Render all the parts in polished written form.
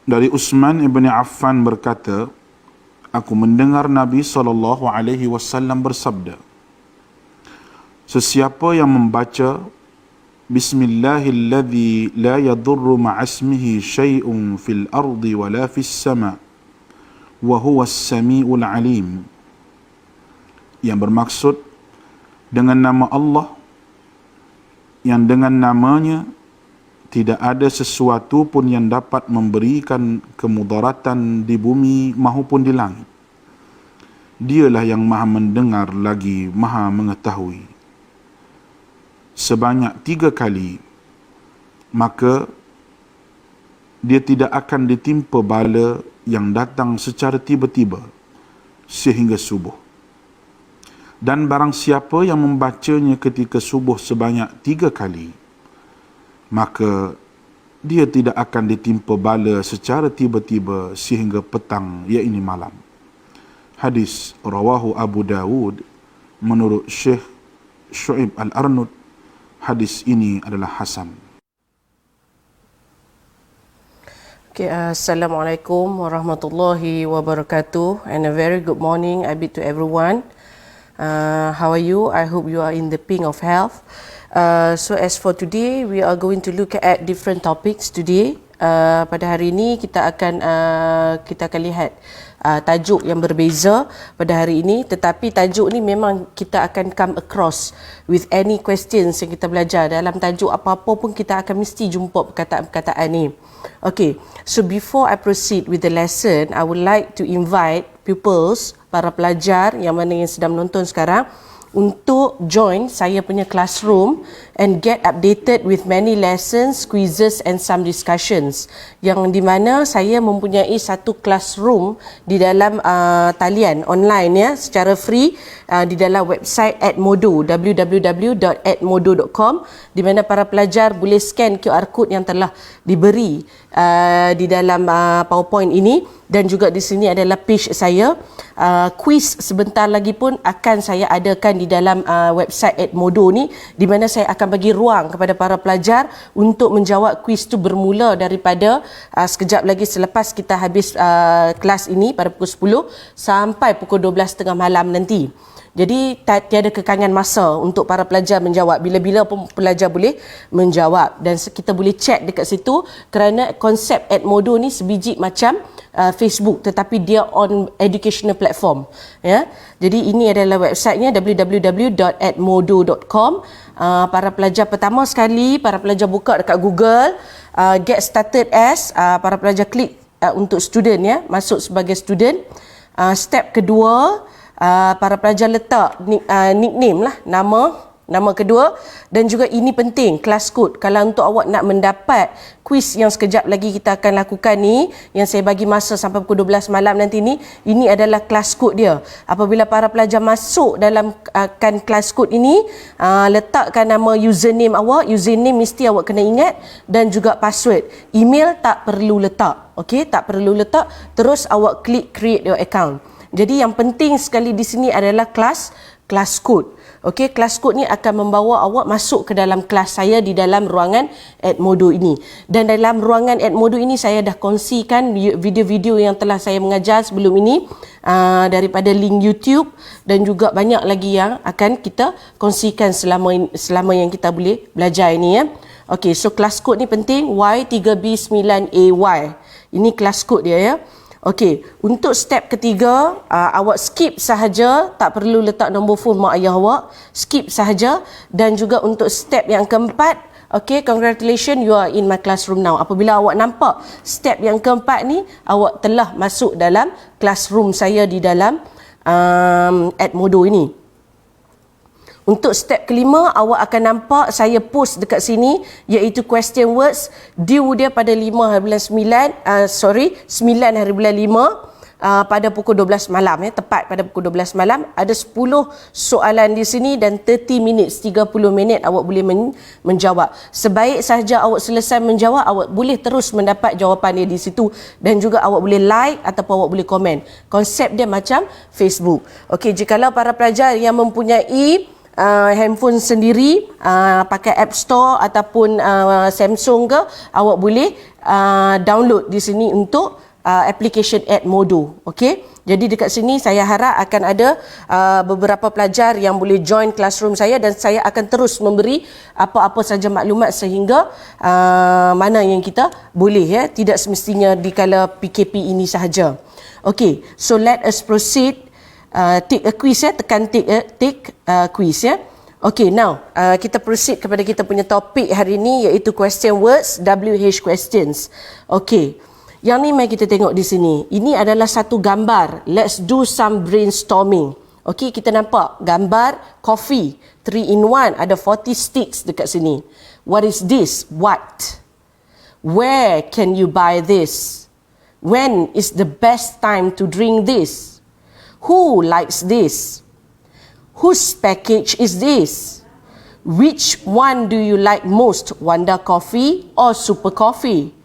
Dari Utsman ibn Affan berkata, aku mendengar Nabi SAW bersabda, sesiapa yang membaca Bismillahilladzi la yadurru ma'asmihi syai'un fil ardi wala fis sama' wa huwas sami'ul alim, yang bermaksud dengan nama Allah yang dengan namanya tidak ada sesuatu pun yang dapat memberikan kemudaratan di bumi maupun di langit. Dialah yang maha mendengar lagi maha mengetahui. Sebanyak 3 kali, maka dia tidak akan ditimpa bala yang datang secara tiba-tiba sehingga subuh. Dan barang siapa yang membacanya ketika subuh sebanyak 3 kali, maka dia tidak akan ditimpa bala secara tiba-tiba sehingga petang, iaitu malam. Hadis rawahu Abu Dawud menurut Syekh Syu'ib Al-Arnud. Hadis ini adalah hasan. Okay, Assalamualaikum warahmatullahi wabarakatuh, and a very good morning I bid to everyone. How are you? I hope you are in the pink of health. So as for today, we are going to look at different topics today. Pada hari ini kita akan lihat tajuk yang berbeza pada hari ini, tetapi tajuk ni memang kita akan come across with any questions yang kita belajar. Dalam tajuk apa-apa pun kita akan mesti jumpa perkataan-perkataan ni. Okay, so before I proceed with the lesson, I would like to invite pupils, para pelajar yang mana yang sedang menonton sekarang, untuk join saya punya classroom and get updated with many lessons, quizzes and some discussions, yang di mana saya mempunyai satu classroom di dalam talian online ya, secara free di dalam website Edmodo, www.edmodo.com, di mana para pelajar boleh scan QR code yang telah diberi di dalam PowerPoint ini, dan juga di sini adalah page saya. Quiz sebentar lagi pun akan saya adakan di dalam website Edmodo ni, di mana saya akan bagi ruang kepada para pelajar untuk menjawab quiz tu bermula daripada sekejap lagi selepas kita habis kelas ini pada pukul 10 sampai pukul 12.30 malam nanti. Jadi tiada kekangan masa untuk para pelajar menjawab. Bila-bila pun pelajar boleh menjawab, dan kita boleh chat dekat situ, kerana konsep Edmodo ni sebiji macam Facebook, tetapi dia on educational platform ya. Jadi ini adalah websitenya, www.edmodo.com. Para pelajar pertama sekali, para pelajar buka dekat Google, get started as, para pelajar klik untuk student ya, masuk sebagai student. Step kedua, para pelajar letak nickname lah, nama kedua, dan juga ini penting, class code. Kalau untuk awak nak mendapat quiz yang sekejap lagi kita akan lakukan ni, yang saya bagi masa sampai pukul 12 malam nanti ni, ini adalah class code dia. Apabila para pelajar masuk dalam class code ini, letakkan nama username awak. Username mesti awak kena ingat, dan juga password. Email tak perlu letak, okey, tak perlu letak. Terus awak klik create your account. Jadi yang penting sekali di sini adalah class code. Okey, class code ni akan membawa awak masuk ke dalam kelas saya di dalam ruangan Edmodo ini. Dan dalam ruangan Edmodo ini saya dah kongsikan video-video yang telah saya mengajar sebelum ini, daripada link YouTube, dan juga banyak lagi yang akan kita kongsikan selama yang kita boleh belajar ini ya. Okey, so class code ni penting, Y3B9AY. Ini class code dia ya. Okey, untuk step ketiga, awak skip sahaja, tak perlu letak nombor phone mak ayah awak, skip sahaja. Dan juga untuk step yang keempat, okey, congratulations, you are in my classroom now. Apabila awak nampak step yang keempat ni, awak telah masuk dalam classroom saya di dalam Edmodo ini. Untuk step kelima, awak akan nampak saya post dekat sini, iaitu question words, due dia pada 9 hari bulan 5 pada pukul 12 malam ya, tepat pada pukul 12 malam. Ada 10 soalan di sini dan 30 minit awak boleh menjawab. Sebaik sahaja awak selesai menjawab, awak boleh terus mendapat jawapan dia di situ, dan juga awak boleh like ataupun awak boleh komen. Konsep dia macam Facebook. Okey, jikalau para pelajar yang mempunyai handphone sendiri, pakai App Store ataupun Samsung ke, awak boleh download di sini untuk application Edmodo. Okey. Jadi dekat sini saya harap akan ada beberapa pelajar yang boleh join classroom saya, dan saya akan terus memberi apa-apa saja maklumat sehingga mana yang kita boleh, ya, tidak semestinya di kala PKP ini sahaja. Okey, so let us proceed. Take a quiz, ya, tekan take quiz, ya. Okey, now kita proceed kepada kita punya topik hari ini, iaitu question words, WH questions. Okey. Yang ni mari kita tengok di sini. Ini adalah satu gambar. Let's do some brainstorming. Okey, kita nampak gambar coffee 3-in-1, ada 40 sticks dekat sini. What is this? What? Where can you buy this? When is the best time to drink this? Who likes this? Whose package is this? Which one do you like most? Wanda Coffee or Super Coffee?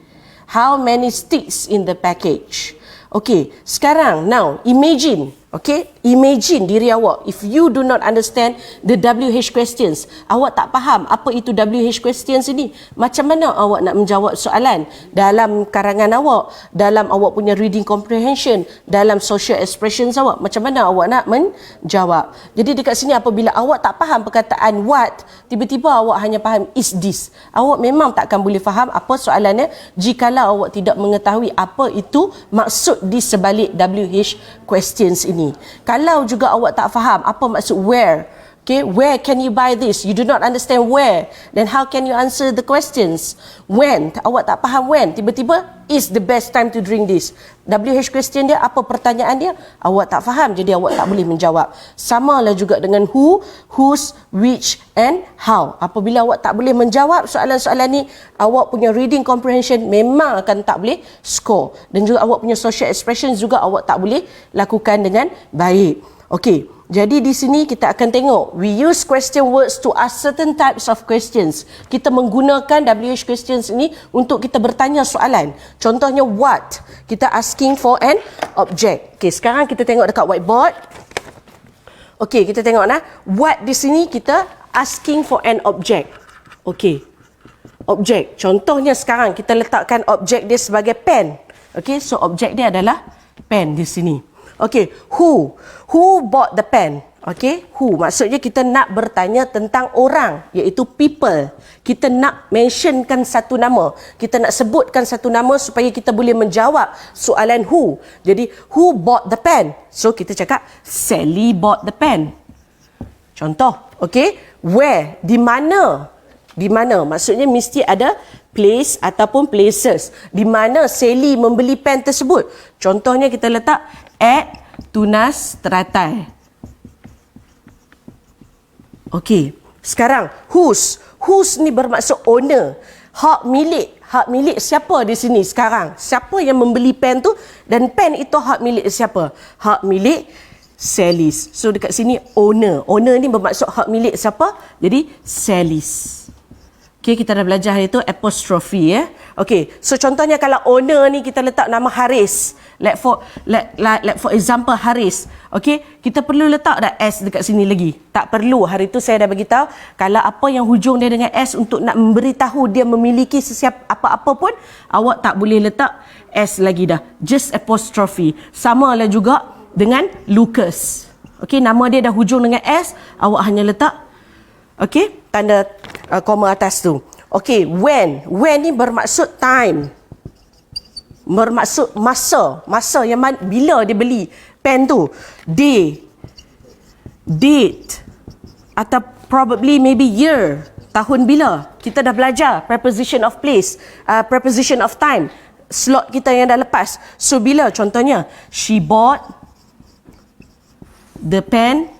How many sticks in the package? Okay, sekarang, now, imagine, okay, imagine diri awak. If you do not understand the WH questions, awak tak faham apa itu WH questions ini, macam mana awak nak menjawab soalan dalam karangan awak, dalam awak punya reading comprehension, dalam social expressions awak, macam mana awak nak menjawab. Jadi dekat sini apabila awak tak faham perkataan what, tiba-tiba awak hanya faham is this, awak memang takkan boleh faham apa soalannya jikalau awak tidak mengetahui apa itu maksud di sebalik WH questions ini. Kalau juga awak tak faham apa maksud where, okay, where can you buy this? You do not understand where, then how can you answer the questions? When, awak tak faham when, tiba-tiba is the best time to drink this. WH question dia, apa pertanyaan dia, awak tak faham, jadi awak tak boleh menjawab. Samalah juga dengan who, whose, which and how. Apabila awak tak boleh menjawab soalan-soalan ni, awak punya reading comprehension memang akan tak boleh score, dan juga awak punya social expression juga awak tak boleh lakukan dengan baik. Okey, jadi di sini kita akan tengok we use question words to ask certain types of questions. Kita menggunakan WH questions ini untuk kita bertanya soalan. Contohnya what, kita asking for an object. Okey, sekarang kita tengok dekat whiteboard. Okey, kita tengok nah, what di sini kita asking for an object. Okey, objek. Contohnya sekarang kita letakkan objek dia sebagai pen. Okey, so objek dia adalah pen di sini. Okey, who bought the pen? Okey, who maksudnya kita nak bertanya tentang orang, iaitu people. Kita nak mentionkan satu nama, kita nak sebutkan satu nama supaya kita boleh menjawab soalan who. Jadi who bought the pen? So kita cakap Sally bought the pen. Contoh, okey, where, di mana? Di mana maksudnya mesti ada place ataupun places. Di mana Sally membeli pen tersebut? Contohnya kita letak at Tunas Teratai. Okey, sekarang whose. Whose ni bermaksud owner. Hak milik. Hak milik siapa di sini sekarang? Siapa yang membeli pen tu, dan pen itu hak milik siapa? Hak milik Sally's. So dekat sini owner. Owner ni bermaksud hak milik siapa? Jadi Sally's. Okey, kita dah belajar itu apostrophe, ya. Okey, so contohnya kalau owner ni kita letak nama Haris. Like for example Haris. Okey, kita perlu letak dah S dekat sini lagi? Tak perlu. Hari tu saya dah bagi tahu kalau apa yang hujung dia dengan S untuk nak memberitahu dia memiliki apa-apa pun, awak tak boleh letak S lagi dah. Just apostrophe. Sama lah juga dengan Lucas. Okey, nama dia dah hujung dengan S, awak hanya letak tanda koma atas tu. Okey, when. When ni bermaksud time. Bermaksud masa. Masa yang bila dia beli pen tu. Day. Date. Atau probably maybe year. Tahun bila. Kita dah belajar preposition of place, preposition of time. Slot kita yang dah lepas. So bila contohnya she bought the pen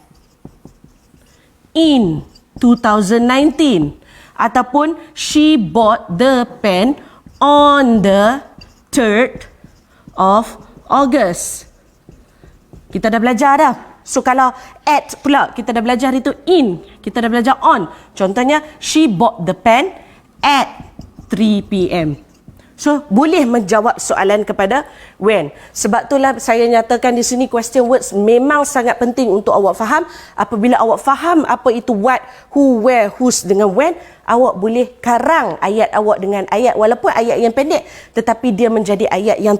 in 2019, ataupun she bought the pen on the 3rd of August. Kita dah belajar dah. So kalau at pula kita dah belajar itu in, kita dah belajar on. Contohnya she bought the pen at 3 PM. So, boleh menjawab soalan kepada when. Sebab itulah saya nyatakan di sini question words memang sangat penting untuk awak faham. Apabila awak faham apa itu what, who, where, whose dengan when, awak boleh karang ayat awak dengan ayat walaupun ayat yang pendek tetapi dia menjadi ayat yang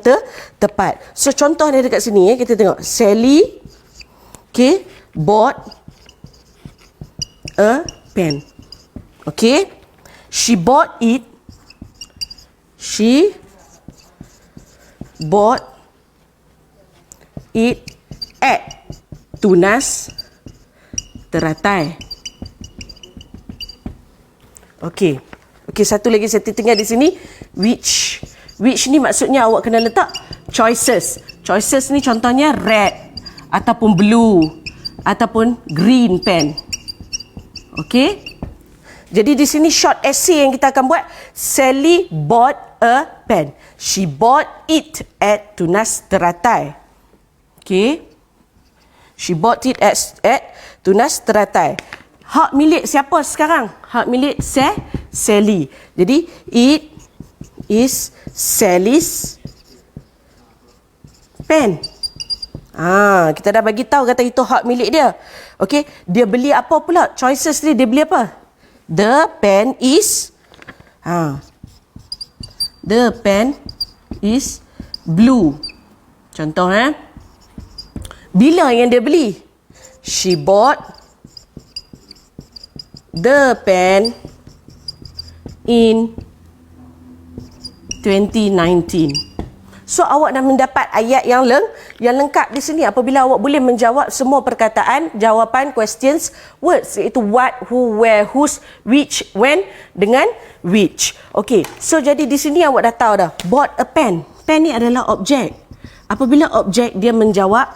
tepat. So, contoh dia dekat sini kita tengok. Sally bought a pen. Okay. She bought it. She bought it at Tunas Teratai. Okey. Okey, satu lagi saya tinggal di sini. Which. Which ni maksudnya awak kena letak choices. Choices ni contohnya red ataupun blue ataupun green pen. Okey. Jadi di sini short essay yang kita akan buat. Sally bought a pen. She bought it at Tunas Teratai. Okay. She bought it at Tunas Teratai. Hak milik siapa sekarang? Hak milik Sally. Jadi it is Sally's pen. Kita dah bagi tahu kata itu hak milik dia. Okay. Dia beli apa pula? Choices dia beli apa? The pen is the pen is blue. Contoh bila yang dia beli? She bought the pen in 2019. So awak dah mendapat ayat yang lengkap di sini apabila awak boleh menjawab semua perkataan, jawapan questions words iaitu what, who, where, whose, which, when dengan which. Okey. So jadi di sini awak dah tahu dah. Bought a pen. Pen ni adalah objek. Apabila objek dia menjawab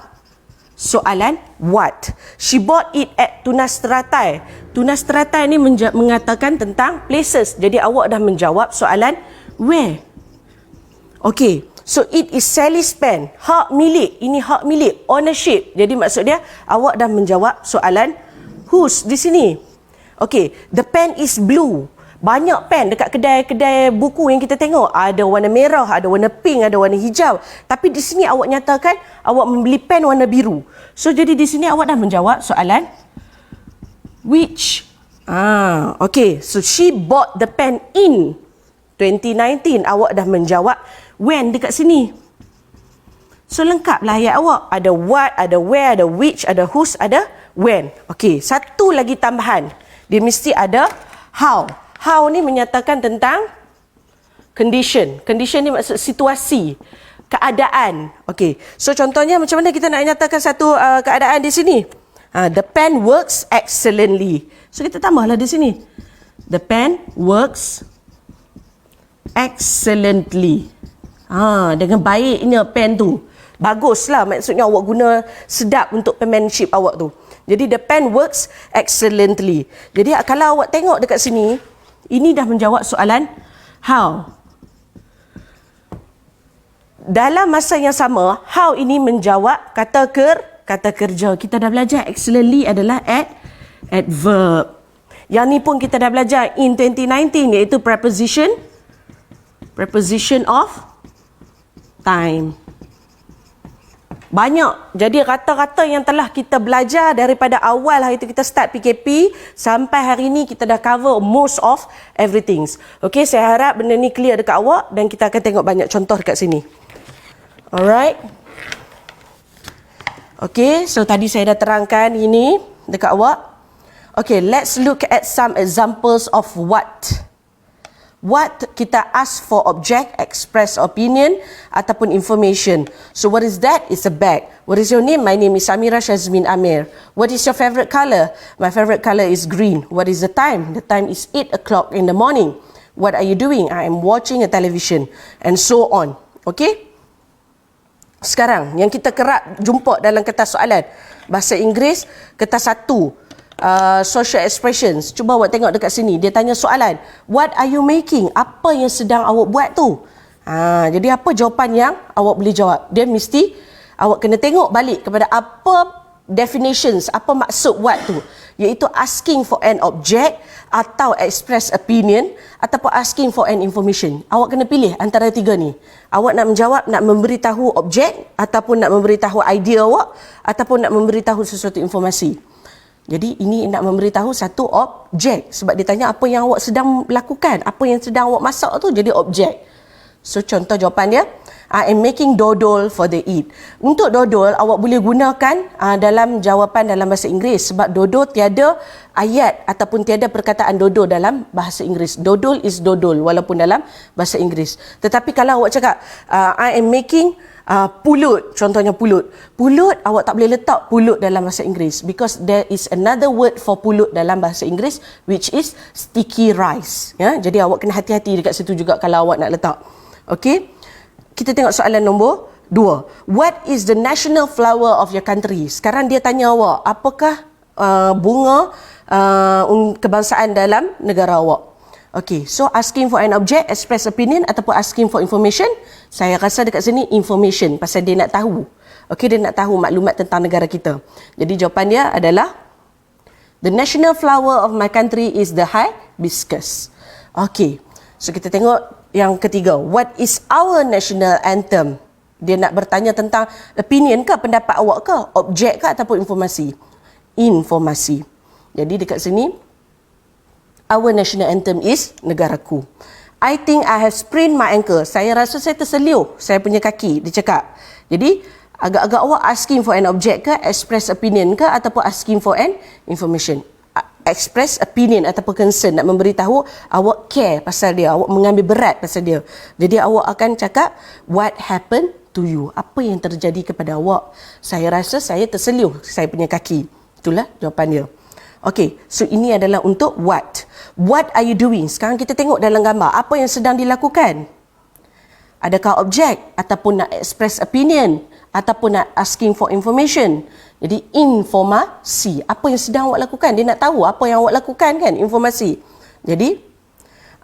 soalan what. She bought it at Tunas Teratai. Tunas Teratai ni mengatakan tentang places. Jadi awak dah menjawab soalan where. Okey. So, it is Sally's pen. Hak milik. Ini hak milik. Ownership. Jadi, maksud dia, awak dah menjawab soalan whose di sini. Okay. The pen is blue. Banyak pen dekat kedai-kedai buku yang kita tengok. Ada warna merah, ada warna pink, ada warna hijau. Tapi di sini awak nyatakan awak membeli pen warna biru. So, jadi di sini awak dah menjawab soalan which. Okay. So, she bought the pen in 2019. Awak dah menjawab when dekat sini. So lengkaplah ayat awak. Ada what, ada where, ada which, ada whose, ada when. Okey, satu lagi tambahan. Dia mesti ada how. How ni menyatakan tentang condition. Condition ni maksud situasi, keadaan. Okey. So contohnya macam mana kita nak nyatakan satu keadaan di sini? The pen works excellently. So kita tambahlah di sini. The pen works excellently. Dengan baiknya pen tu. Baguslah maksudnya awak guna sedap untuk penmanship awak tu. Jadi the pen works excellently. Jadi kalau awak tengok dekat sini, ini dah menjawab soalan how. Dalam masa yang sama, how ini menjawab kata kerja. Kita dah belajar excellently adalah adverb. Yang ni pun kita dah belajar in 2019 iaitu preposition of time. Banyak. Jadi kata-kata yang telah kita belajar daripada awal hari itu kita start PKP sampai hari ini kita dah cover most of everything. Okey, saya harap benda ni clear dekat awak dan kita akan tengok banyak contoh dekat sini. Alright. Okey, so tadi saya dah terangkan ini dekat awak. Okay, let's look at some examples of what. What kita ask for object, express opinion ataupun information. So what is that? It's a bag. What is your name? My name is Amira Shazmin Amir. What is your favorite color? My favorite color is green. What is the time? The time is 8 o'clock in the morning. What are you doing? I am watching a television. And so on. Okay? Sekarang, yang kita kerap jumpa dalam kertas soalan. Bahasa Inggeris, kertas 1. Social expressions. Cuba awak tengok dekat sini. Dia tanya soalan. What are you making? Apa yang sedang awak buat tu? Jadi apa jawapan yang awak boleh jawab? Dia mesti awak kena tengok balik kepada apa definitions, apa maksud what tu. iaitu asking for an object atau express opinion ataupun asking for an information. Awak kena pilih antara tiga ni. Awak nak menjawab, nak memberitahu objek ataupun nak memberitahu idea awak ataupun nak memberitahu sesuatu informasi. Jadi ini nak memberitahu satu objek sebab dia tanya apa yang awak sedang lakukan, apa yang sedang awak masak tu jadi objek. So contoh jawapan dia, I am making dodol for the eat. Untuk dodol awak boleh gunakan dalam jawapan dalam bahasa Inggeris sebab dodol tiada ayat ataupun tiada perkataan dodol dalam bahasa Inggeris. Dodol is dodol walaupun dalam bahasa Inggeris. Tetapi kalau awak cakap I am making pulut, contohnya pulut. Pulut, awak tak boleh letak pulut dalam bahasa Inggeris because there is another word for pulut dalam bahasa Inggeris which is sticky rice. Ya, jadi awak kena hati-hati dekat situ juga kalau awak nak letak. Okey. Kita tengok soalan nombor 2. What is the national flower of your country? Sekarang dia tanya awak, apakah bunga kebangsaan dalam negara awak? Okay, so asking for an object, express opinion ataupun asking for information. Saya rasa dekat sini information pasal dia nak tahu. Okay, dia nak tahu maklumat tentang negara kita. Jadi jawapan dia adalah the national flower of my country is the hibiscus. Okay, so kita tengok yang ketiga. What is our national anthem? Dia nak bertanya tentang opinion ke, pendapat awak ke, objek ke ataupun informasi? Informasi. Jadi dekat sini our national anthem is negaraku. I think I have sprained my ankle. Saya rasa saya terseliuh saya punya kaki, dia cakap. Jadi agak-agak awak asking for an object ke, express opinion ke ataupun asking for an information. Express opinion ataupun concern, nak memberitahu awak care pasal dia, awak mengambil berat pasal dia. Jadi awak akan cakap what happened to you? Apa yang terjadi kepada awak? Saya rasa saya terseliuh saya punya kaki. Itulah jawapan dia. Okay, so ini adalah untuk what. What are you doing? Sekarang kita tengok dalam gambar. Apa yang sedang dilakukan? Adakah objek? Ataupun nak express opinion? Ataupun nak asking for information? Jadi informasi. Apa yang sedang awak lakukan? Dia nak tahu apa yang awak lakukan kan? Informasi. Jadi,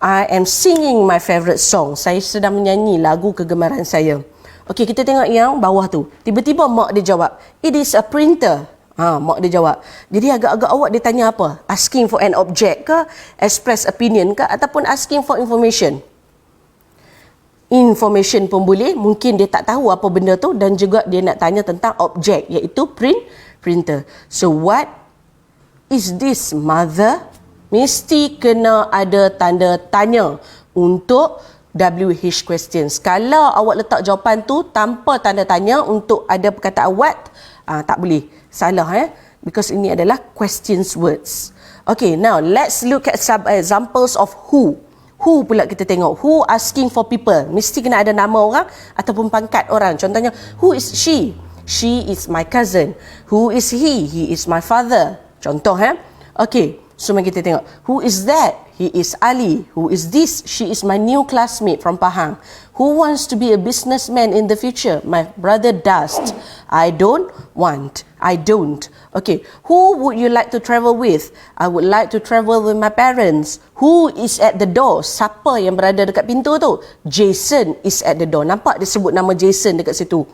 I am singing my favourite song. Saya sedang menyanyi lagu kegemaran saya. Okey, kita tengok yang bawah tu. Tiba-tiba mak dia jawab, it is a printer. Mak dia jawab. Jadi agak-agak awak dia tanya apa? Asking for an object ke? Express opinion ke? Ataupun asking for information? Information pun boleh. Mungkin dia tak tahu apa benda tu dan juga dia nak tanya tentang objek iaitu printer. So what is this, mother? Mesti kena ada tanda tanya untuk WH questions. Kalau awak letak jawapan tu tanpa tanda tanya untuk ada perkataan what, tak boleh. Salah because ini adalah questions words. Okay, now let's look at some examples of who. Who pula kita tengok. Who asking for people. Mesti kena ada nama orang ataupun pangkat orang. Contohnya, who is she? She is my cousin. Who is he? He is my father. Contoh Okay, so mari kita tengok. Who is that? He is Ali. Who is this? She is my new classmate from Pahang. Who wants to be a businessman in the future? My brother does. I don't want. I don't. Okay. Who would you like to travel with? I would like to travel with my parents. Who is at the door? Siapa yang berada dekat pintu tu? Jason is at the door. Nampak dia sebut nama Jason dekat situ.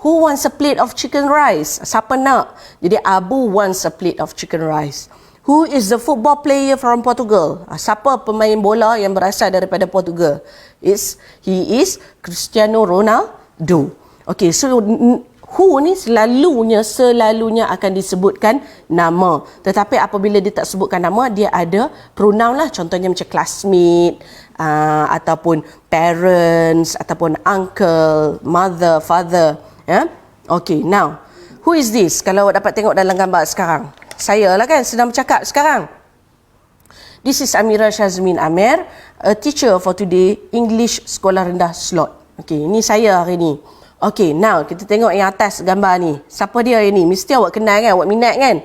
Who wants a plate of chicken rice? Siapa nak? Jadi Abu wants a plate of chicken rice. Who is the football player from Portugal? Siapa pemain bola yang berasal daripada Portugal? He is Cristiano Ronaldo. Okay, so who ni selalunya akan disebutkan nama. Tetapi apabila dia tak sebutkan nama, dia ada pronoun lah. Contohnya macam classmate, ataupun parents, ataupun uncle, mother, father. Okay, now, who is this? Kalau awak dapat tengok dalam gambar sekarang. Saya lah kan sedang bercakap sekarang. This is Amira Shazmin Amer, a teacher for today, English Sekolah Rendah Slot. Okay, ini saya hari ni. Okay, now kita tengok yang atas gambar ni. Siapa dia ini? Mesti awak kenal kan? Awak minat kan?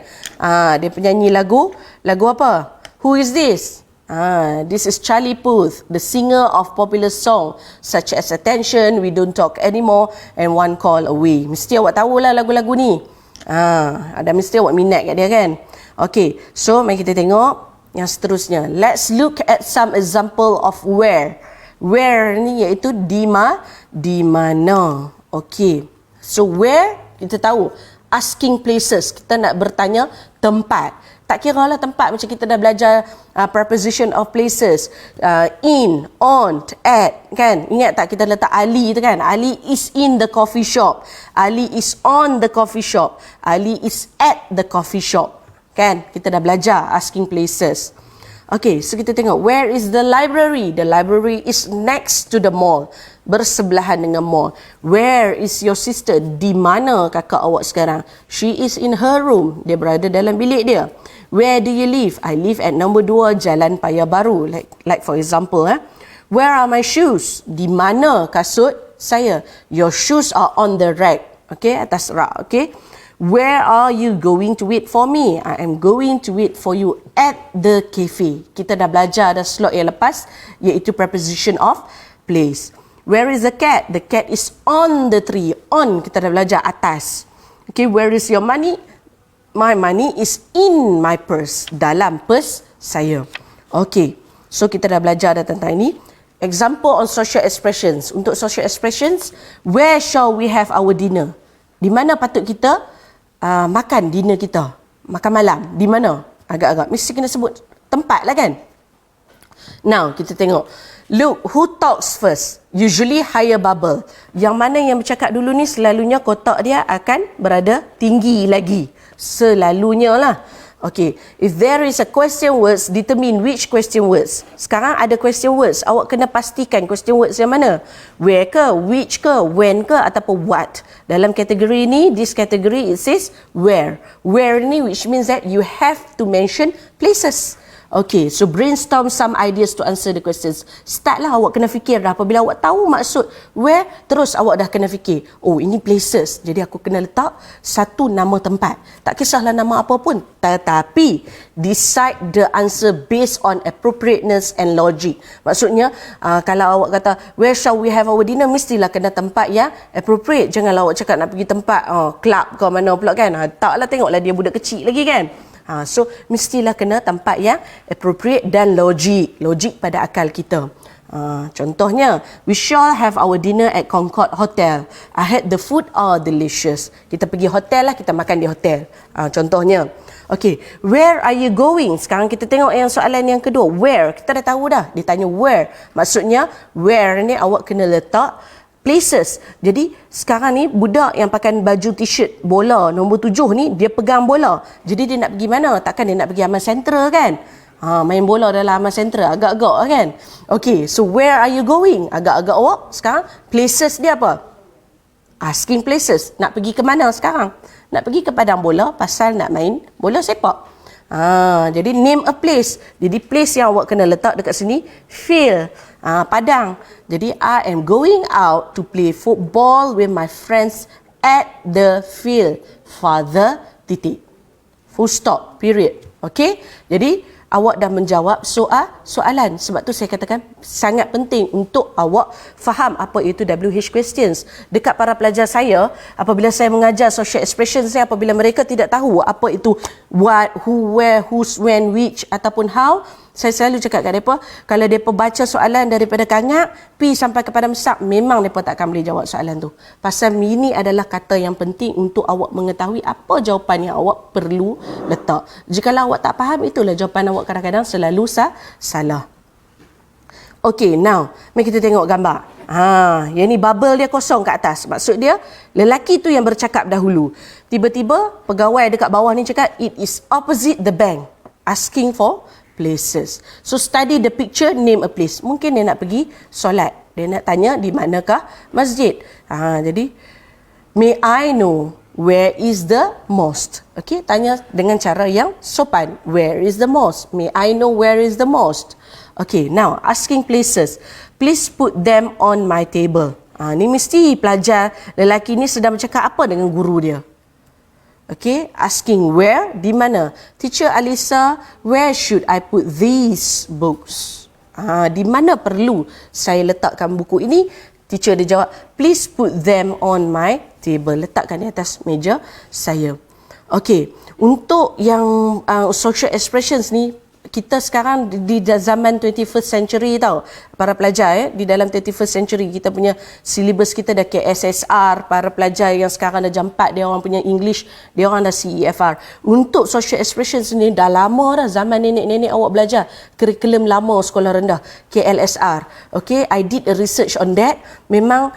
Dia penyanyi lagu. Lagu apa? Who is this? This is Charlie Puth, the singer of popular song such as Attention, We Don't Talk Anymore, and One Call Away. Mesti awak tahulah lagu-lagu ni. Ada mesti awak minat kat dia kan? Okay, so mari kita tengok yang seterusnya. Let's look at some example of where. Where ni iaitu di mana. Okay, so where kita tahu asking places, kita nak bertanya tempat. Tak kira lah tempat, macam kita dah belajar preposition of places, in, on, at, kan? Ingat tak kita letak Ali tu kan? Ali is in the coffee shop, Ali is on the coffee shop, Ali is at the coffee shop, kan? Kita dah belajar asking places. Okay, so kita tengok, where is the library? The library is next to the mall, bersebelahan dengan mall. Where is your sister? Di mana kakak awak sekarang? She is in her room, dia berada dalam bilik dia. Where do you live? I live at nombor 2 Jalan Paya Baru. Like for example, where are my shoes? Di mana kasut saya? Your shoes are on the rack. Okay, atas rak. Okay. Where are you going to wait for me? I am going to wait for you at the cafe. Kita dah belajar dah slot yang lepas, iaitu preposition of place. Where is the cat? The cat is on the tree. On, kita dah belajar atas. Okay, where is your money? My money is in my purse. Dalam purse saya. Okay, so kita dah belajar dah tentang ini. Example on social expressions. Untuk social expressions, where shall we have our dinner? Di mana patut kita makan dinner kita, makan malam, di mana? Agak-agak mesti kena sebut tempat lah kan. Now kita tengok, look, who talks first? Usually higher bubble. Yang mana yang bercakap dulu ni selalunya kotak dia akan berada tinggi lagi, selalunya lah. Okay, if there is a question words, determine which question words. Sekarang ada question words, awak kena pastikan question words yang mana. Where ke, which ke, when ke, ataupun what. Dalam kategori ni, this category it says where. Where ni which means that you have to mention places. Okay, so brainstorm some ideas to answer the questions. Startlah awak kena fikir dah. Apabila awak tahu maksud where, terus awak dah kena fikir, oh ini places, jadi aku kena letak satu nama tempat. Tak kisahlah nama apa pun, tetapi decide the answer based on appropriateness and logic. Maksudnya, kalau awak kata, where shall we have our dinner, mestilah kena tempat yang appropriate. Janganlah awak cakap nak pergi tempat club ke mana pula kan. Taklah, tengoklah dia budak kecil lagi kan. So mestilah kena tempat yang appropriate dan logik pada akal kita. Contohnya, we shall have our dinner at Concord Hotel. I had the food are delicious. Kita pergi hotel lah, kita makan di hotel. Contohnya. Okay, where are you going? Sekarang kita tengok yang soalan yang kedua. Where? Kita dah tahu dah. Dia tanya where. Maksudnya, where ni awak kena letak places. Jadi sekarang ni budak yang pakai baju t-shirt bola nombor 7 ni, dia pegang bola. Jadi dia nak pergi mana? Takkan dia nak pergi Aman Central kan? Main bola dalam Aman Central, agak-agak kan? Okay, so where are you going? Agak-agak awak sekarang places dia apa? Asking places. Nak pergi ke mana sekarang? Nak pergi ke padang bola pasal nak main bola sepak. Jadi name a place. Jadi place yang awak kena letak dekat sini, field, padang. Jadi I am going out to play football with my friends at the field. Father titik. Full stop, period. Okay? Jadi awak dah menjawab soalan. Sebab tu saya katakan sangat penting untuk awak faham apa itu WH questions. Dekat para pelajar saya, apabila saya mengajar social expression saya, apabila mereka tidak tahu apa itu what, who, where, whose, when, which ataupun how, saya selalu cakap kat mereka, kalau mereka baca soalan daripada kangak pi sampai kepada mesak, memang mereka tak akan boleh jawab soalan tu. Pasal ini adalah kata yang penting untuk awak mengetahui apa jawapan yang awak perlu letak. Jikalau awak tak faham, itulah jawapan awak kadang-kadang selalu salah. Okay, now mari kita tengok gambar. Yang ni bubble dia kosong kat atas. Maksud dia, lelaki tu yang bercakap dahulu. Tiba-tiba pegawai dekat bawah ni cakap, it is opposite the bank. Asking for places. So study the picture, name a place. Mungkin dia nak pergi solat. Dia nak tanya di manakah masjid. Jadi, may I know where is the mosque? Okay, tanya dengan cara yang sopan. Where is the mosque? May I know where is the mosque? Okay, now asking places. Please put them on my table. Ni mesti pelajar lelaki ni sedang bercakap apa dengan guru dia. Okay, asking where, di mana? Teacher Alisa, where should I put these books? Di mana perlu saya letakkan buku ini? Teacher dia jawab, please put them on my table. Letakkan di atas meja saya. Okay, untuk yang social expressions ni, kita sekarang di zaman 21st century tau, para pelajar di dalam 21st century kita punya silibus kita dah KSSR, para pelajar yang sekarang dah jam 4 dia orang punya English, dia orang dah CEFR. Untuk social expression sendiri dah lama dah, zaman nenek-nenek awak belajar kurikulum lama sekolah rendah KLSR. Okay, I did a research on that. Memang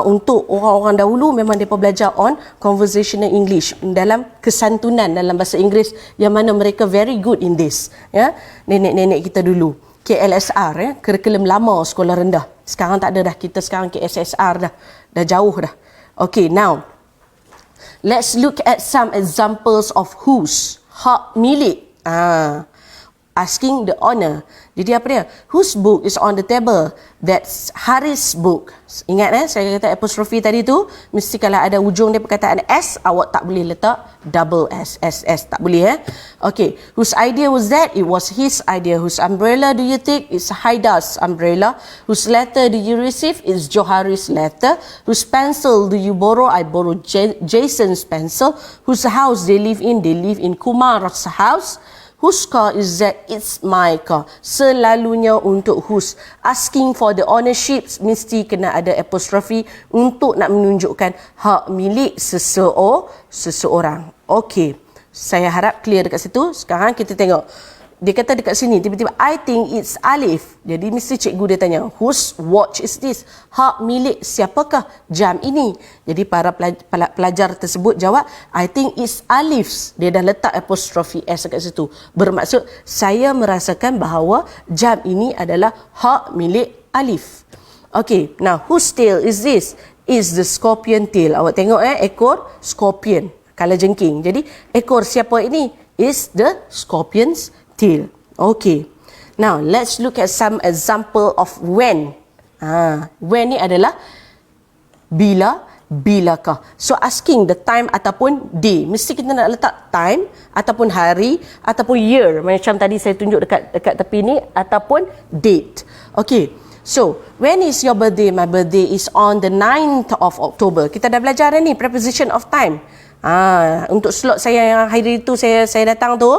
untuk orang-orang dahulu memang mereka belajar on conversational English dalam kesantunan dalam bahasa Inggeris, yang mana mereka very good in this. Ya, nenek-nenek kita dulu KLSR, ya, kurikulum lama sekolah rendah. Sekarang tak ada dah, kita sekarang KSSR dah jauh dah. Okay, now let's look at some examples of whose, hak milik. Asking the owner. Jadi apa dia? Whose book is on the table? That's Haris' book. Ingat saya kata apostrophe tadi tu, mesti kalau ada ujung dia perkataan S, awak tak boleh letak double S, SS, tak boleh. Okay, whose idea was that? It was his idea. Whose umbrella do you take? It's Haida's umbrella. Whose letter do you receive? It's Johari's letter. Whose pencil do you borrow? I borrow Jason's pencil. Whose house they live in? They live in Kumar's house. Whose car is that? It's my car. Selalunya untuk whose. Asking for the ownership mesti kena ada apostrophe untuk nak menunjukkan hak milik seseorang. Okey. Saya harap clear dekat situ. Sekarang kita tengok. Dia kata dekat sini, tiba-tiba, I think it's Alif. Jadi mesti cikgu dia tanya, whose watch is this? Hak milik siapakah jam ini? Jadi para pelajar tersebut jawab, I think it's Alif's. Dia dah letak apostrophe S dekat situ. Bermaksud, saya merasakan bahawa jam ini adalah hak milik Alif. Okay, now whose tail is this? Is the scorpion tail. Awak tengok ekor scorpion, kalajengking. Jadi ekor siapa ini? Is the scorpion's tail. Okay. Now, let's look at some example of when. When ni adalah bila, bilakah. So, asking the time ataupun day. Mesti kita nak letak time ataupun hari ataupun year. Macam tadi saya tunjuk dekat tepi ni. Ataupun date. Okay. So, when is your birthday? My birthday is on the 9th of October. Kita dah belajar ni, preposition of time. Untuk slot saya yang hari itu saya datang tu.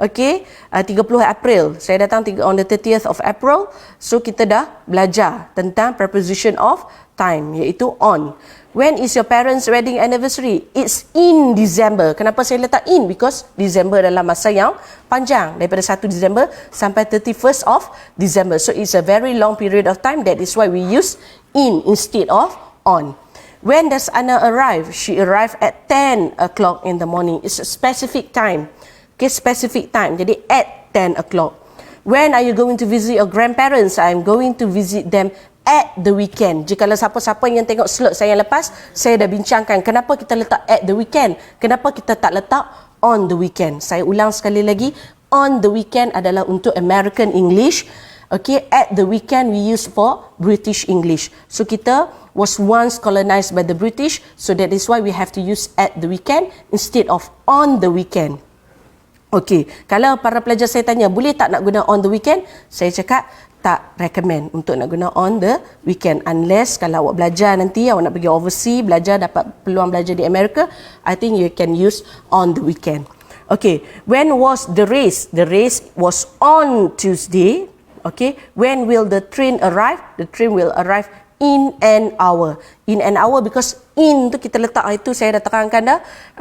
Okay, 30 April. Saya datang on the 30th of April. So, kita dah belajar tentang preposition of time, iaitu on. When is your parents' wedding anniversary? It's in December. Kenapa saya letak in? Because December adalah masa yang panjang. Daripada 1 December sampai 31st of December. So, it's a very long period of time. That is why we use in instead of on. When does Anna arrive? She arrived at 10 o'clock in the morning. It's a specific time. Okay, specific time. Jadi at 10 o'clock. When are you going to visit your grandparents? I'm going to visit them at the weekend. Jikalau siapa-siapa yang tengok slot saya yang lepas, saya dah bincangkan kenapa kita letak at the weekend. Kenapa kita tak letak on the weekend. Saya ulang sekali lagi. On the weekend adalah untuk American English. Okay, at the weekend we use for British English. So kita was once colonized by the British. So that is why we have to use at the weekend instead of on the weekend. Okey, kalau para pelajar saya tanya, boleh tak nak guna on the weekend? Saya cakap, tak recommend untuk nak guna on the weekend. Unless kalau awak belajar nanti, awak nak pergi overseas, belajar, dapat peluang belajar di Amerika, I think you can use on the weekend. Okey, when was the race? The race was on Tuesday. Okey, when will the train arrive? The train will arrive in an hour. In an hour because in tu kita letak, itu saya dah terangkan dah,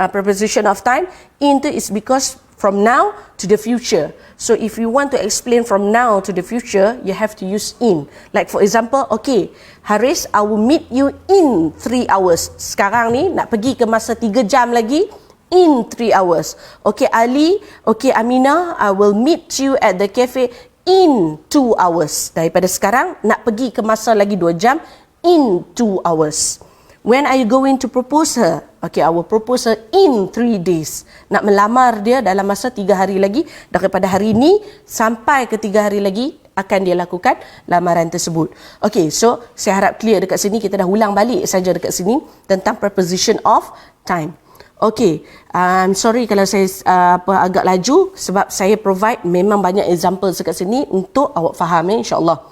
preposition of time. In tu is because from now to the future. So if you want to explain from now to the future, you have to use in. Like for example, okay, Haris, I will meet you in 3 hours. Sekarang ni nak pergi ke masa 3 jam lagi, in 3 hours. Okay, Ali, okay, Aminah, I will meet you at the cafe in 2 hours. Daripada sekarang nak pergi ke masa lagi 2 jam, in 2 hours. When are you going to propose her? Okay, I will propose her in 3 days. Nak melamar dia dalam masa 3 hari lagi. Daripada hari ini sampai ke 3 hari lagi akan dia lakukan lamaran tersebut. Okay, so saya harap clear dekat sini. Kita dah ulang balik saja dekat sini tentang preposition of time. Okay, I'm sorry kalau saya agak laju sebab saya provide memang banyak example dekat sini untuk awak faham, insyaAllah.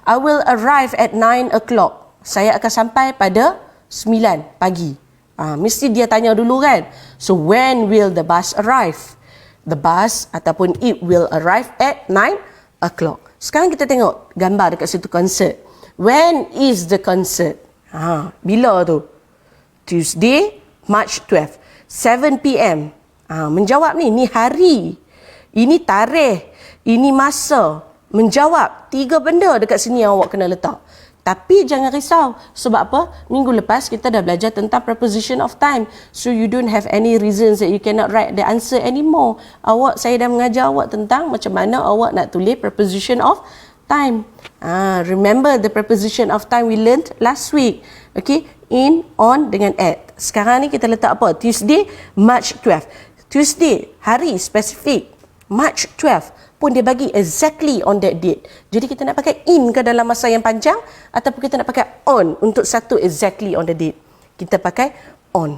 I will arrive at 9 o'clock. Saya akan sampai pada 9 pagi. Mesti dia tanya dulu kan. So when will the bus arrive? the bus ataupun it will arrive at 9 o'clock. Sekarang kita tengok gambar dekat situ concert. When is the concert? Bila tu? Tuesday, March 12, 7 p.m. Menjawab ni hari, ini tarikh, ini masa. Menjawab 3 benda dekat sini yang awak kena letak. Tapi jangan risau. Sebab apa? Minggu lepas kita dah belajar tentang preposition of time. So you don't have any reasons that you cannot write the answer anymore. Saya dah mengajar awak tentang macam mana awak nak tulis preposition of time. Remember the preposition of time we learned last week. Okay? In, on dengan at. Sekarang ni kita letak apa? Tuesday, March 12. Tuesday, hari spesifik. March 12 pun dia bagi exactly on that date. Jadi kita nak pakai in ke dalam masa yang panjang ataupun kita nak pakai on untuk satu exactly on the date. Kita pakai on.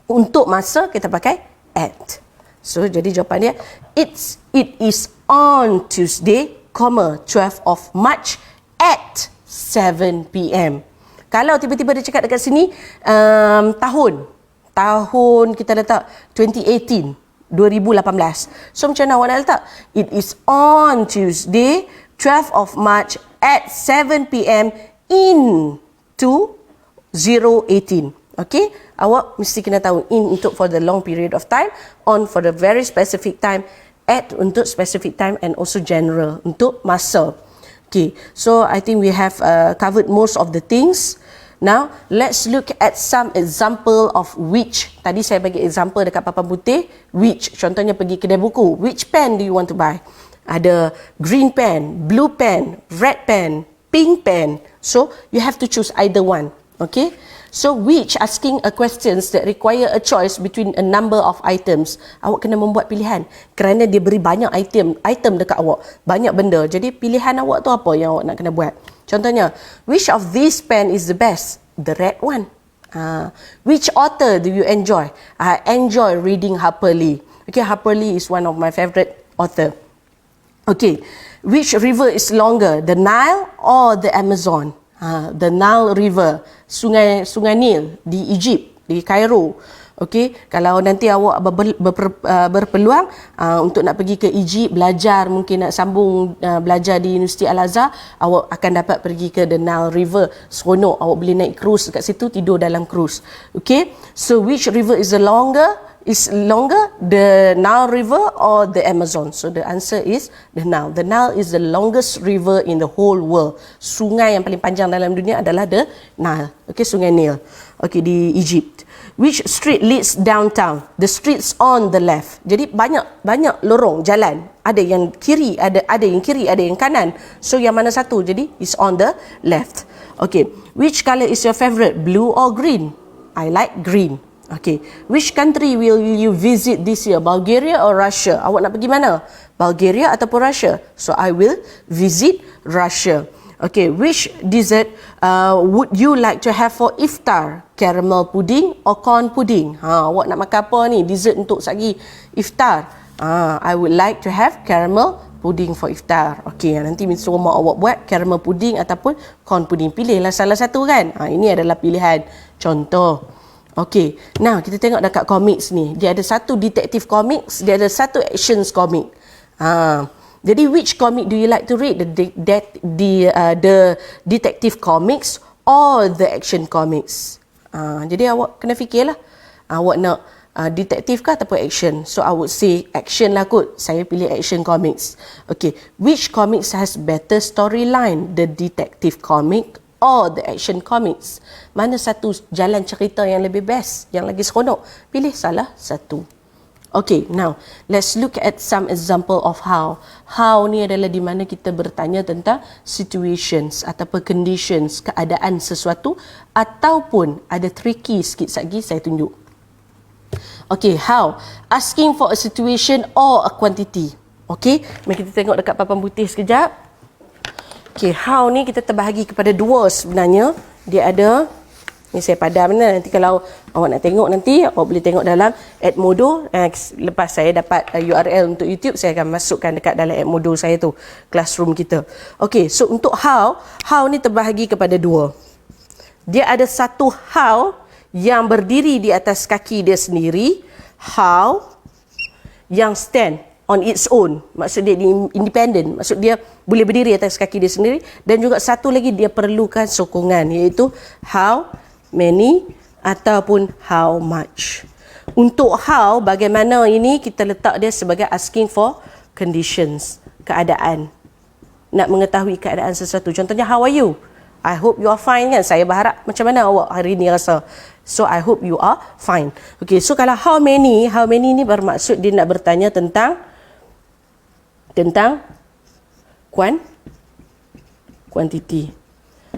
Untuk masa kita pakai at. So jadi jawapan dia it is on Tuesday, 12 of March at 7 p.m. Kalau tiba-tiba dia cakap dekat sini tahun kita letak 2018. 2018. So macam mana awak nak letak? It is on Tuesday, 12 of March at 7 p.m. in 2018. Okay? Awak mesti kena tahu in untuk for the long period of time, on for the very specific time, at untuk specific time and also general untuk masa. Okay. So I think we have covered most of the things. Now, let's look at some example of which. Tadi saya bagi example dekat papan putih. Which, contohnya pergi kedai buku. Which pen do you want to buy? Ada green pen, blue pen, red pen, pink pen. So, you have to choose either one. Okay? So, which asking a questions that require a choice between a number of items. Awak kena membuat pilihan. Kerana dia beri banyak item dekat awak. Banyak benda. Jadi, pilihan awak tu apa yang awak nak kena buat? Contohnya, which of these pen is the best? The red one. Which author do you enjoy? I enjoy reading Harper Lee. Okay, Harper Lee is one of my favorite author. Okay, which river is longer? The Nile or the Amazon? The Nile River, Sungai Nil di Egypt, di Cairo. Okey, kalau nanti awak berpeluang untuk nak pergi ke Egypt belajar, mungkin nak sambung belajar di Universiti Al-Azhar, awak akan dapat pergi ke the Nile River. Seronok, awak boleh naik cruise dekat situ, tidur dalam cruise. Okey, so which river is longer, the Nile River or the Amazon? So the answer is the Nile. The Nile is the longest river in the whole world. Sungai yang paling panjang dalam dunia adalah the Nile. Okey, Sungai Nil. Okey, di Egypt. Which street leads downtown? The streets on the left. Jadi banyak lorong jalan. Ada yang kiri, ada yang kiri, ada yang kanan. So yang mana satu? Jadi is on the left. Okay. Which color is your favorite? Blue or green? I like green. Okay. Which country will you visit this year? Bulgaria or Russia? Awak nak pergi mana? Bulgaria ataupun Russia? So I will visit Russia. Okay, which dessert would you like to have for iftar? Caramel pudding or corn pudding? Awak nak makan apa ni? Dessert untuk sagi iftar. I would like to have caramel pudding for iftar. Okay, nanti suruh mak awak buat caramel pudding ataupun corn pudding. Pilihlah salah satu kan. Ini adalah pilihan. Contoh. Okay, now kita tengok dekat comics ni. Dia ada satu detective comics, dia ada satu actions comic. Jadi which comic do you like to read? The detective comics or the action comics? Jadi awak kena fikirlah. Awak nak detektif ke ataupun action? So I would say action lah kot. Saya pilih action comics. Okay, which comics has better storyline? The detective comic or the action comics? Mana satu jalan cerita yang lebih best, yang lagi seronok? Pilih salah satu. Okay, now let's look at some example of how. How ni adalah di mana kita bertanya tentang situations ataupun conditions, keadaan sesuatu, ataupun ada tricky sikit lagi saya tunjuk. Okay, how? Asking for a situation or a quantity. Okay, mari kita tengok dekat papan putih sekejap. Okay, how ni kita terbahagi kepada dua sebenarnya. Dia ada, ni saya padam ni, nanti kalau awak nak tengok nanti, awak boleh tengok dalam Edmodo. Lepas saya dapat URL untuk YouTube, saya akan masukkan dekat dalam Edmodo saya tu, classroom kita. Okay, so untuk how ni terbahagi kepada dua. Dia ada satu how yang berdiri di atas kaki dia sendiri. How yang stand on its own, maksud dia independent, maksud dia boleh berdiri atas kaki dia sendiri, dan juga satu lagi dia perlukan sokongan, iaitu how many ataupun how much. Untuk how, bagaimana ini kita letak dia sebagai asking for conditions, keadaan, nak mengetahui keadaan sesuatu. Contohnya, how are you? I hope you are fine, kan? Saya berharap macam mana awak hari ni rasa. So I hope you are fine. Okay, so kalau how many ni bermaksud dia nak bertanya tentang quantity.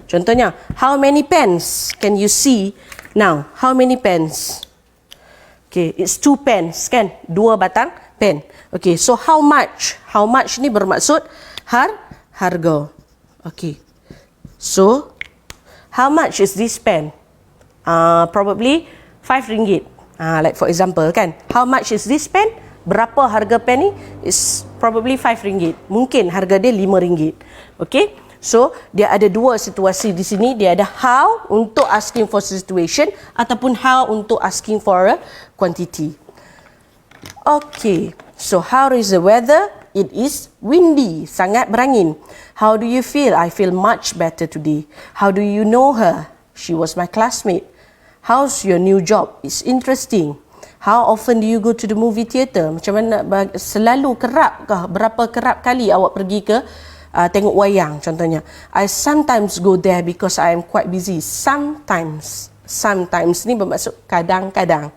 Contohnya, how many pens can you see now? How many pens? Okay, it's 2 pens, kan? 2 batang pen. Okay, so how much? How much ni bermaksud harga. Okay, so how much is this pen? Probably RM5. Like for example, kan? How much is this pen? Berapa harga pen ni? Is probably RM5. Mungkin harga dia RM5. Okay? So, dia ada dua situasi di sini. Dia ada how untuk asking for situation ataupun how untuk asking for a quantity. Okay. So, how is the weather? It is windy. Sangat berangin. How do you feel? I feel much better today. How do you know her? She was my classmate. How's your new job? It's interesting. How often do you go to the movie theatre? Macam mana, selalu kerap kah? Berapa kerap kali awak pergi ke tengok wayang contohnya? I sometimes go there because I am quite busy. Sometimes ni bermaksud kadang-kadang.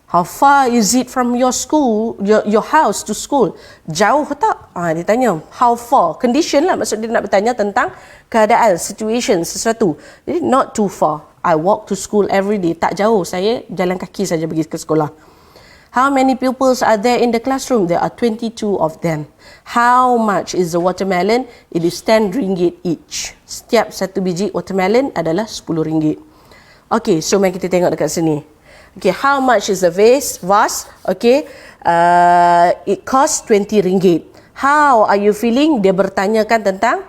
How far is it from your school, your house to school? Jauh tak? Dia tanya how far. Condition lah, maksud dia nak bertanya tentang keadaan, situation, sesuatu. Jadi not too far. I walk to school every day. Tak jauh, saya jalan kaki saja pergi ke sekolah. How many pupils are there in the classroom? There are 22 of them. How much is the watermelon? It is RM10 each. Setiap satu biji watermelon adalah RM10. Okay, so mari kita tengok dekat sini. Okay, how much is the vase? Okay, it costs RM20. How are you feeling? Dia bertanyakan tentang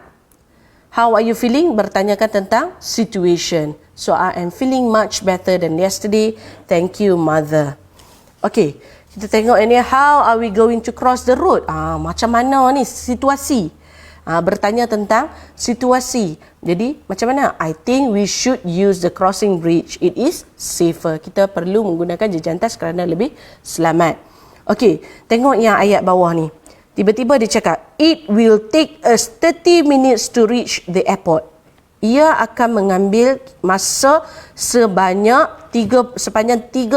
how are you feeling? Bertanyakan tentang situation. So, I am feeling much better than yesterday. Thank you, mother. Okay, kita tengok ini. How are we going to cross the road? Macam mana ni situasi? Bertanya tentang situasi. Jadi, macam mana? I think we should use the crossing bridge. It is safer. Kita perlu menggunakan jejantas kerana lebih selamat. Okay, tengok yang ayat bawah ni. Tiba-tiba dia cakap, it will take us 30 minutes to reach the airport. Ia akan mengambil masa sepanjang 30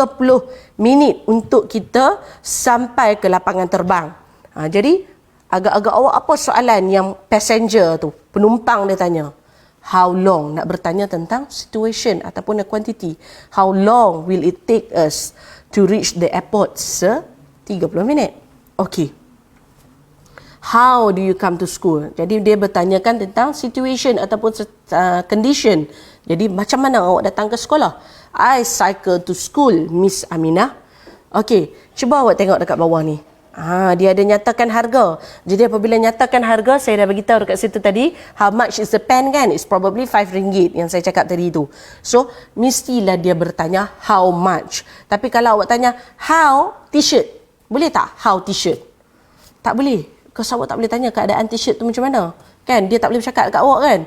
minit untuk kita sampai ke lapangan terbang. Jadi, agak-agak awak apa soalan yang passenger tu, penumpang dia tanya? How long? Nak bertanya tentang situation ataupun a quantity. How long will it take us to reach the airport? 30 minit. Okay. How do you come to school? Jadi dia bertanyakan tentang situation ataupun condition. Jadi macam mana awak datang ke sekolah? I cycle to school, Miss Aminah. Okey, cuba awak tengok dekat bawah ni. Dia ada nyatakan harga. Jadi apabila nyatakan harga, saya dah beritahu dekat situ tadi, how much is the pen kan? It's probably RM5 yang saya cakap tadi tu. So, mestilah dia bertanya how much. Tapi kalau awak tanya how t-shirt, boleh tak how t-shirt? Tak boleh. Because awak tak boleh tanya keadaan t-shirt tu macam mana. Kan? Dia tak boleh bercakap dekat awak kan.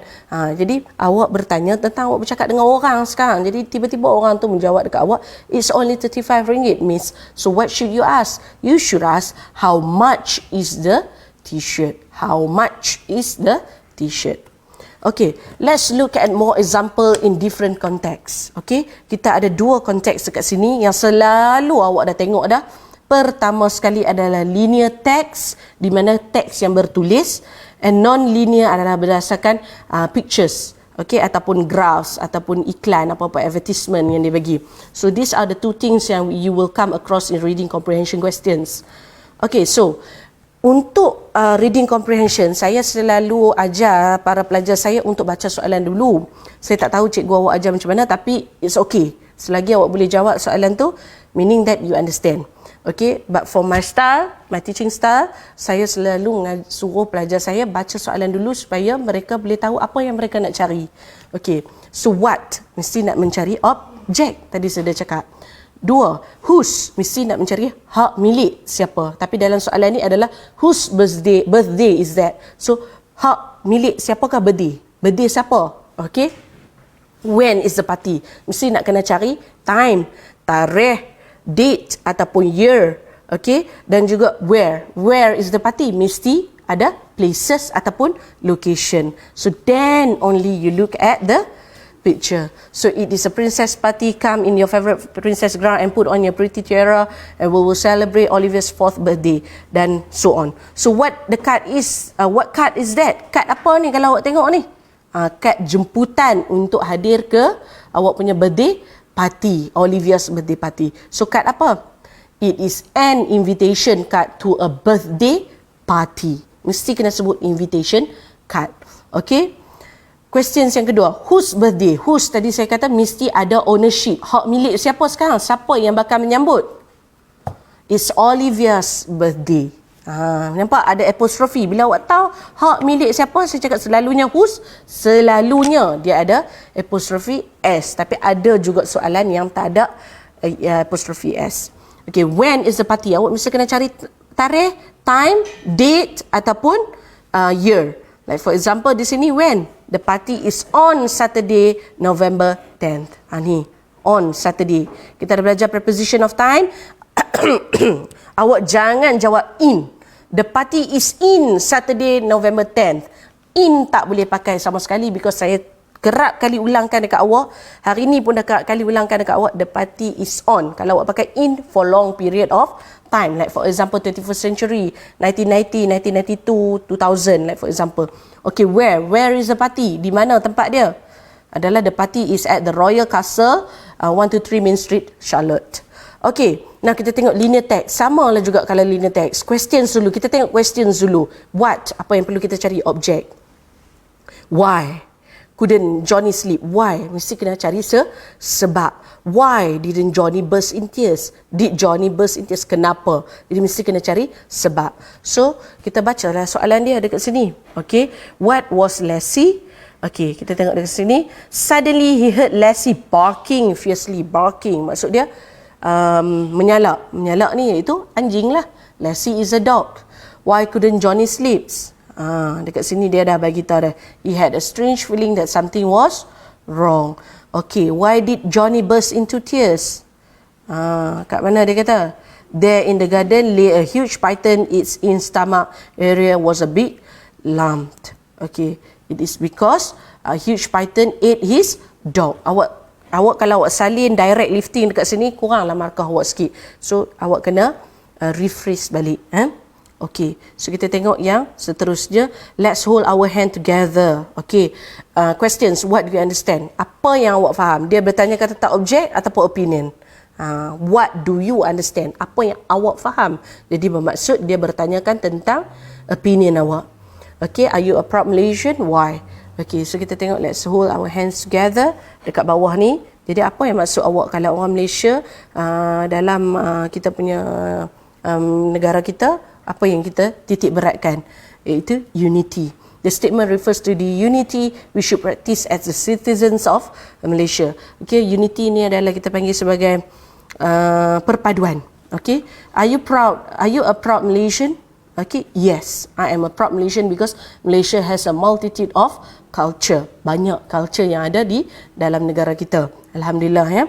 Jadi awak bertanya tentang awak bercakap dengan orang sekarang. Jadi tiba-tiba orang tu menjawab dekat awak, it's only RM35, miss. So what should you ask? You should ask, how much is the t-shirt? How much is the t-shirt? Okay, let's look at more example in different context. Okay, kita ada dua konteks dekat sini yang selalu awak dah tengok dah. Pertama sekali adalah linear text, di mana teks yang bertulis, and non-linear adalah berdasarkan pictures, okay, ataupun graphs, ataupun iklan, apa-apa advertisement yang dia bagi. So these are the two things yang you will come across in reading comprehension questions. Okay, so untuk reading comprehension, saya selalu ajar para pelajar saya untuk baca soalan dulu. Saya tak tahu cikgu awak ajar macam mana, tapi it's okay. Selagi awak boleh jawab soalan tu, meaning that you understand. Okay, but for my style, my teaching style, saya selalu suruh pelajar saya baca soalan dulu supaya mereka boleh tahu apa yang mereka nak cari. Okay, so what? Mesti nak mencari objek. Tadi saya dah cakap. Dua, whose, mesti nak mencari hak milik siapa. Tapi dalam soalan ni adalah whose birthday is that. So hak milik siapakah birthday? Birthday siapa? Okay. When is the party? Mesti nak kena cari time, tarikh, date ataupun year. Okay. Dan juga where. Where is the party? Mesti ada places ataupun location. So then only you look at the picture. So it is a princess party. Come in your favorite princess gown and put on your pretty tiara, and we will celebrate Olivia's 4th birthday, dan so on. So what the card is? What card is that? Card apa ni kalau awak tengok ni? Kad jemputan untuk hadir ke awak punya birthday party, Olivia's birthday party. So kad apa? It is an invitation card to a birthday party. Mesti kena sebut invitation card. Okay? Questions yang kedua, whose birthday? Whose tadi saya kata mesti ada ownership. Hak milik siapa sekarang? Siapa yang bakal menyambut? It's Olivia's birthday. Nampak ada apostrofi. Bila awak tahu hak milik siapa, saya cakap selalunya whose, selalunya dia ada apostrofi S. Tapi ada juga soalan yang tak ada apostrofi S. Okay, when is the party? Awak mesti kena cari tarikh, time, date ataupun year. Like for example di sini, when? The party is on Saturday, November 10th. Ni, on Saturday. Kita dah belajar preposition of time. Awak jangan jawab in. The party is in Saturday, November 10th. In tak boleh pakai sama sekali because saya kerap kali ulangkan dekat awak. Hari ni pun dah kerap kali ulangkan dekat awak. The party is on. Kalau awak pakai in for long period of time. Like for example 21st century, 1990, 1992, 2000. Like for example. Okay, where? Where is the party? Di mana tempat dia? Adalah the party is at the Royal Castle, 123 Main Street, Charlotte. Okay, now kita tengok linear text. Sama lah juga kalau linear text. Questions dulu. Kita tengok questions dulu. What? Apa yang perlu kita cari? Object. Why? Couldn't Johnny sleep? Why? Mesti kena cari sebab. Why didn't Johnny burst in tears? Did Johnny burst in tears? Kenapa? Jadi mesti kena cari sebab. So, kita bacalah soalan dia dekat sini. Okay. What was Lassie? Okay, kita tengok dekat sini. Suddenly he heard Lassie barking fiercely. Barking. Maksud dia, menyalak. Menyalak ni iaitu anjing lah. Lassie is a dog. Why couldn't Johnny sleep? Dekat sini dia dah bagi tahu dah. He had a strange feeling that something was wrong. Okay, why did Johnny burst into tears? Kat mana dia kata? There in the garden lay a huge python. Its in stomach area was a big lump. Okay, it is because a huge python ate his dog. Awak kalau awak salin direct lifting dekat sini, kuranglah markah awak sikit. So, awak kena rephrase balik. Okay, so kita tengok yang seterusnya. Let's hold our hand together. Okay, questions, what do you understand? Apa yang awak faham? Dia bertanya tentang objek ataupun opinion. What do you understand? Apa yang awak faham? Jadi bermaksud dia bertanyakan tentang opinion awak. Okay, are you a proud Malaysian? Why? Okay, so kita tengok let's hold our hands together dekat bawah ni. Jadi apa yang maksud awak kalau orang Malaysia dalam kita punya negara kita, apa yang kita titik beratkan? Iaitu unity. The statement refers to the unity we should practice as the citizens of Malaysia. Okay, unity ni adalah kita panggil sebagai perpaduan. Okay, are you proud? Are you a proud Malaysian? Okay, yes, I am a proud Malaysian because Malaysia has a multitude of culture. Banyak culture yang ada di dalam negara kita. Alhamdulillah ya.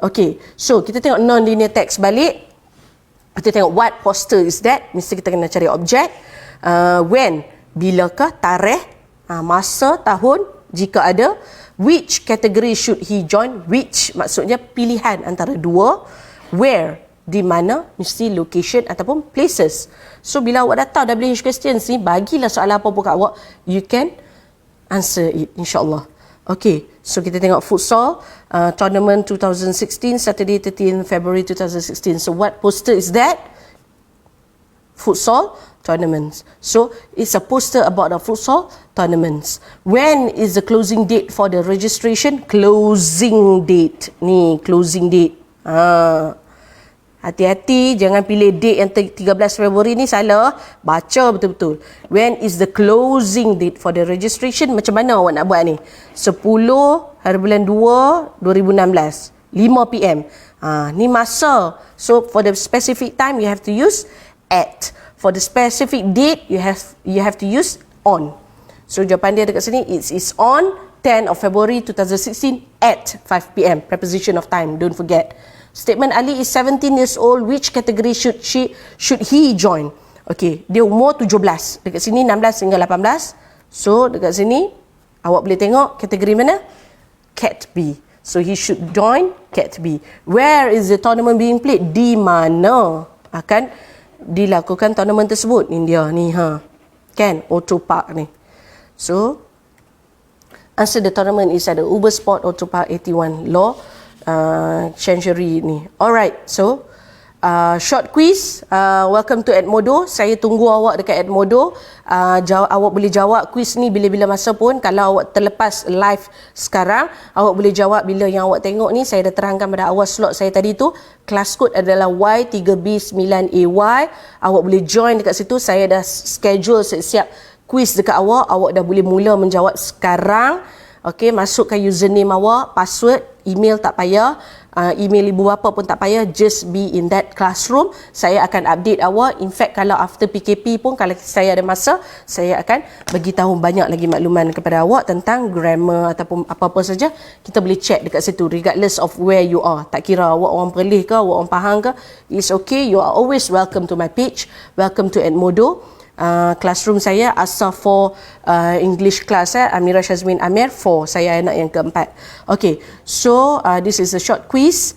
Okay, so kita tengok non-linear text balik. Kita tengok what poster is that. Mesti kita kena cari objek. When, bilakah, tarikh, masa, tahun, jika ada. Which category should he join? Which maksudnya pilihan antara dua. Where, di mana, mesti location ataupun places. So bila awak dah tahu WH questions ni, bagilah soalan apa pun kat awak, you can answer it insyaAllah. Okay, so kita tengok futsal tournament 2016, Saturday 13 February 2016. So what poster is that? Futsal tournaments. So it's a poster about the futsal tournaments. When is the closing date for the registration? Closing date. Ni closing date. Hati-hati, jangan pilih date yang 13 Februari ni salah. Baca betul-betul. When is the closing date for the registration? Macam mana awak nak buat ni? 10 hari bulan 2 2016. 5 PM. Ni masa. So for the specific time you have to use at. For the specific date you have to use on. So jawapan dia dekat sini it's on 10 of February 2016 at 5 PM. Preposition of time, don't forget. Statement Ali is 17 years old. Which category should he join? Okay, dia umur 17. Dekat sini 16 hingga 18. So dekat sini awak boleh tengok kategori mana? Cat B. So he should join Cat B. Where is the tournament being played? Di mana akan dilakukan tournament tersebut? India ni kan, Auto Park ni. So answer the tournament is at the Uber Sport Auto Park 81 Law Chancery ni. Alright, so short quiz. Welcome to Edmodo. Saya tunggu awak dekat Edmodo. Awak boleh jawab quiz ni bila-bila masa pun. Kalau awak terlepas live sekarang, awak boleh jawab bila yang awak tengok ni. Saya dah terangkan pada awal slot saya tadi tu. Kelas kod adalah Y3B9AY. Awak boleh join dekat situ. Saya dah schedule siap quiz dekat awak. Awak dah boleh mula menjawab sekarang. Okey, masukkan username awak, password, email tak payah, email ibu bapa pun tak payah, just be in that classroom. Saya akan update awak. In fact, kalau after PKP pun, kalau saya ada masa, saya akan bagi tahu banyak lagi makluman kepada awak tentang grammar ataupun apa-apa saja. Kita boleh check dekat situ regardless of where you are. Tak kira awak orang Perlis ke, awak orang Pahang ke, it's okay. You are always welcome to my page. Welcome to Edmodo. Classroom saya Asa 4 English class, Amira Shazmin Amir 4, saya anak yang keempat. Okay, so this is a short quiz.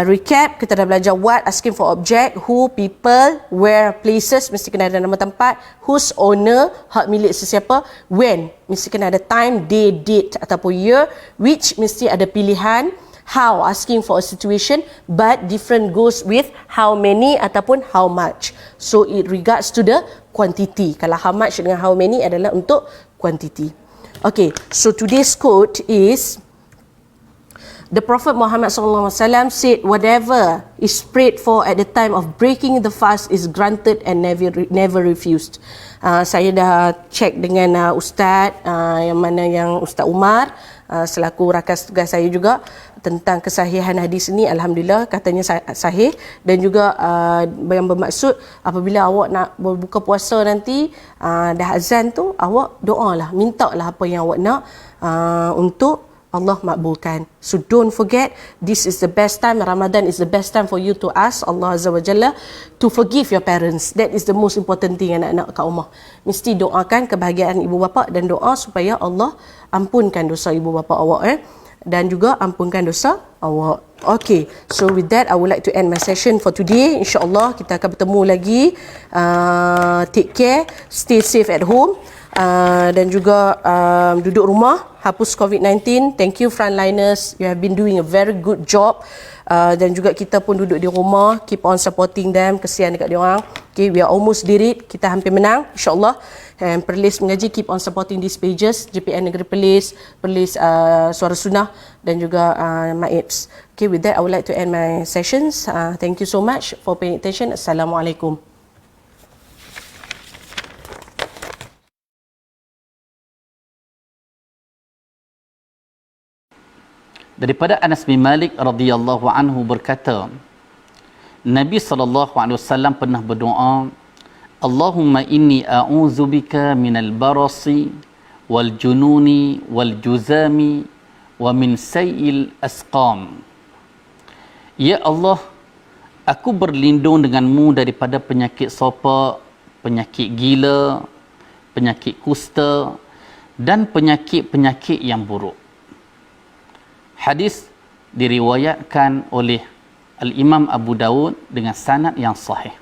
Recap, kita dah belajar what, asking for object, who, people, where, places, mesti kena ada nama tempat, whose, owner, hak milik sesiapa, when, mesti kena ada time, day, date ataupun year, which, mesti ada pilihan, how, asking for a situation, but different goes with how many ataupun how much. So it regards to the quantity. Kalau how much dengan how many adalah untuk quantity. Okay, so today's quote is, the Prophet Muhammad SAW said, whatever is prayed for at the time of breaking the fast is granted and never refused. Saya dah check dengan Ustaz, yang mana yang Ustaz Umar, selaku rakan tugas saya juga, tentang kesahihan hadis ini. Alhamdulillah katanya sahih, dan juga yang bermaksud apabila awak nak berbuka puasa nanti, dah azan tu, awak doalah, mintalah apa yang awak nak untuk Allah makbulkan. So don't forget, this is the best time. Ramadan is the best time for you to ask Allah Azza wa Jalla to forgive your parents. That is the most important thing anak-anak kat rumah. Mesti doakan kebahagiaan ibu bapa dan doa supaya Allah ampunkan dosa ibu bapa awak dan juga ampunkan dosa awak. Okay, so with that I would like to end my session for today. InsyaAllah kita akan bertemu lagi. Take care, stay safe at home. Dan juga duduk rumah, hapus COVID-19. Thank you frontliners, you have been doing a very good job. Dan juga kita pun duduk di rumah, keep on supporting them. Kesian dekat diorang. Okay, we are almost did it. Kita hampir menang, insyaAllah. And Perlis Mengaji, keep on supporting these pages, JPN Negeri Perlis, Perlis Suara Sunnah, dan juga MyApps. Okay, with that I would like to end my sessions. Thank you so much for paying attention. Assalamualaikum. Daripada Anas bin Malik radhiyallahu anhu berkata, Nabi SAW pernah berdoa, Allahumma inni a'udzubika minal barasi wal jununi wal juzami wa min sayil asqam. Ya Allah, aku berlindung denganmu daripada penyakit sopak, penyakit gila, penyakit kusta dan penyakit-penyakit yang buruk. Hadis diriwayatkan oleh Al-Imam Abu Dawud dengan sanad yang sahih.